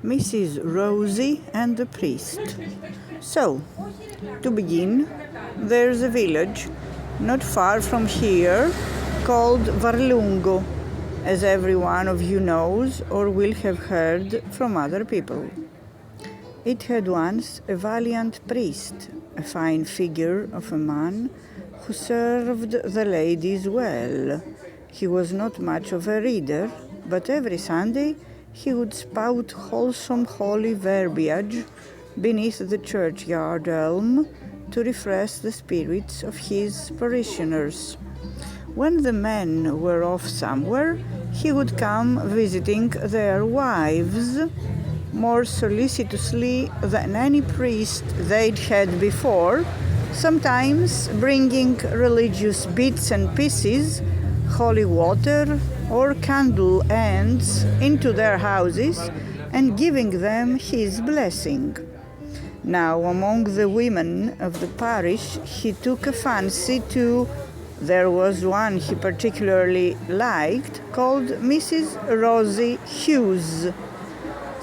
Mrs. Rosie and the priest. So, to begin, there's a village not far from here called Varlungo, as every one of you knows or will have heard from other people. It had once a valiant priest, a fine figure of a man who served the ladies well. He was not much of a reader, but every Sunday he would spout wholesome holy verbiage beneath the churchyard elm to refresh the spirits of his parishioners. When the men were off somewhere, he would come visiting their wives more solicitously than any priest they'd had before, sometimes bringing religious bits and pieces, holy water or candle ends into their houses and giving them his blessing. Now, among the women of the parish, he took a fancy to. There was one he particularly liked, called Mrs. Rosie Hughes.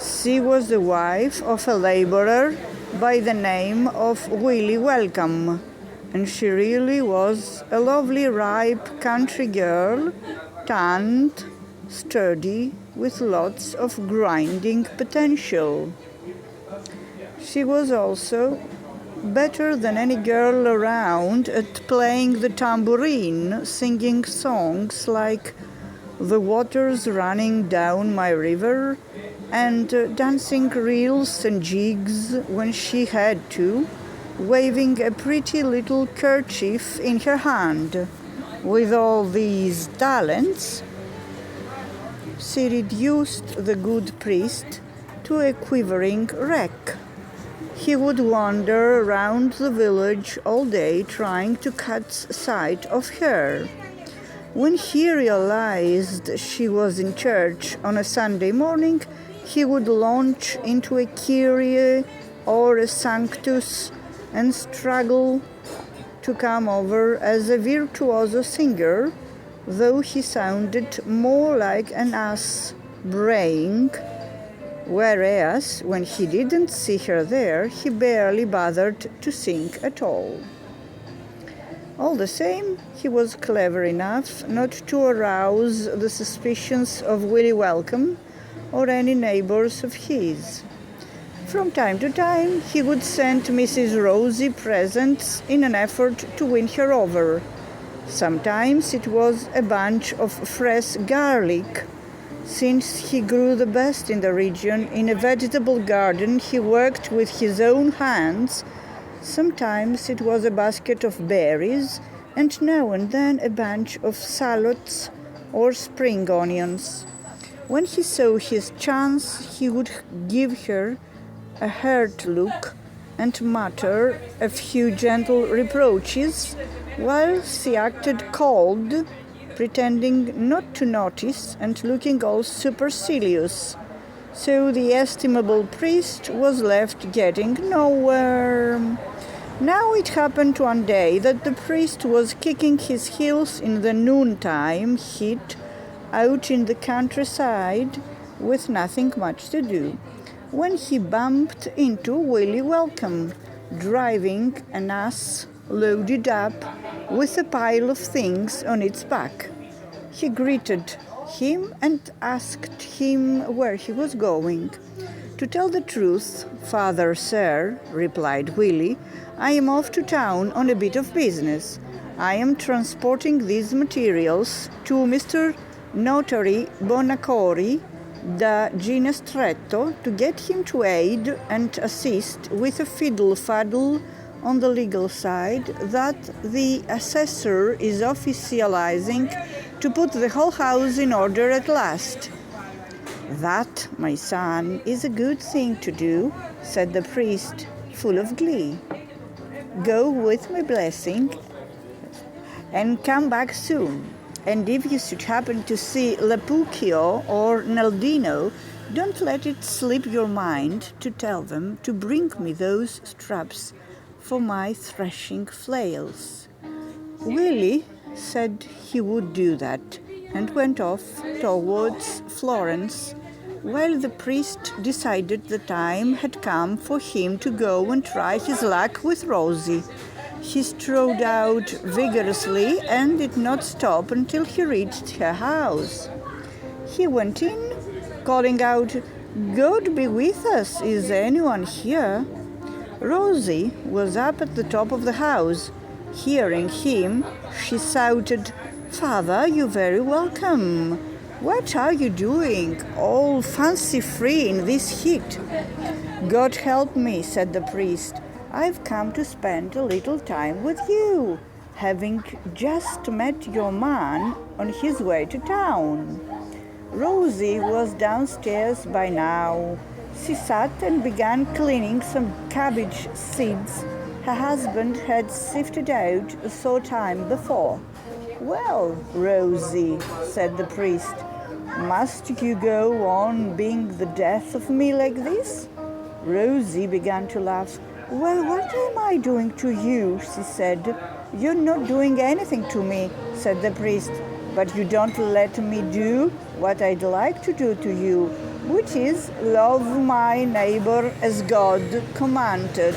She was the wife of a laborer by the name of Willie Welcome, and she really was a lovely, ripe country girl, tanned, sturdy, with lots of grinding potential. She was also better than any girl around at playing the tambourine, singing songs like "The Water's Running Down My River" and dancing reels and jigs when she had to, waving a pretty little kerchief in her hand. With all these talents, she reduced the good priest to a quivering wreck. He would wander around the village all day trying to catch sight of her. When he realized she was in church on a Sunday morning, he would launch into a Kyrie or a Sanctus and struggle to come over as a virtuoso singer, though he sounded more like an ass braying, whereas when he didn't see her there, he barely bothered to sing at all. All the same, he was clever enough not to arouse the suspicions of Willie Welcome or any neighbors of his. From time to time, he would send Mrs. Rosie presents in an effort to win her over. Sometimes it was a bunch of fresh garlic, since he grew the best in the region in a vegetable garden he worked with his own hands. Sometimes it was a basket of berries, and now and then a bunch of shallots or spring onions. When he saw his chance, he would give her a hurt look and mutter a few gentle reproaches, while she acted cold, pretending not to notice and looking all supercilious. So the estimable priest was left getting nowhere. Now it happened one day that the priest was kicking his heels in the noontime heat out in the countryside with nothing much to do, when he bumped into Willie Welcome, driving an ass loaded up with a pile of things on its back. He greeted him and asked him where he was going. "To tell the truth, Father, sir," replied Willie, "I am off to town on a bit of business. I am transporting these materials to Mr. Notary Bonacori da Ginestretto to get him to aid and assist with a fiddle-faddle on the legal side that the assessor is officializing to put the whole house in order at last." "That, my son, is a good thing to do," said the priest, full of glee. "Go with my blessing and come back soon. And if you should happen to see Lapuccio or Naldino, don't let it slip your mind to tell them to bring me those straps for my threshing flails." Willie said he would do that, and went off towards Florence Well, the priest decided the time had come for him to go and try his luck with Rosie. He strode out vigorously and did not stop until he reached her house. He went in, calling out, "God be with us, is anyone here?" Rosie was up at the top of the house. Hearing him, she shouted, "Father, you're very welcome. What are you doing, all fancy-free in this heat?" "God help me," said the priest. "I've come to spend a little time with you, having just met your man on his way to town." Rosie was downstairs by now. She sat and began cleaning some cabbage seeds her husband had sifted out a short time before. "Well, Rosie," said the priest, "must you go on being the death of me like this?" Rosie began to laugh. "Well, what am I doing to you?" she said. "You're not doing anything to me," said the priest, "but you don't let me do what I'd like to do to you, which is love my neighbor as God commanded."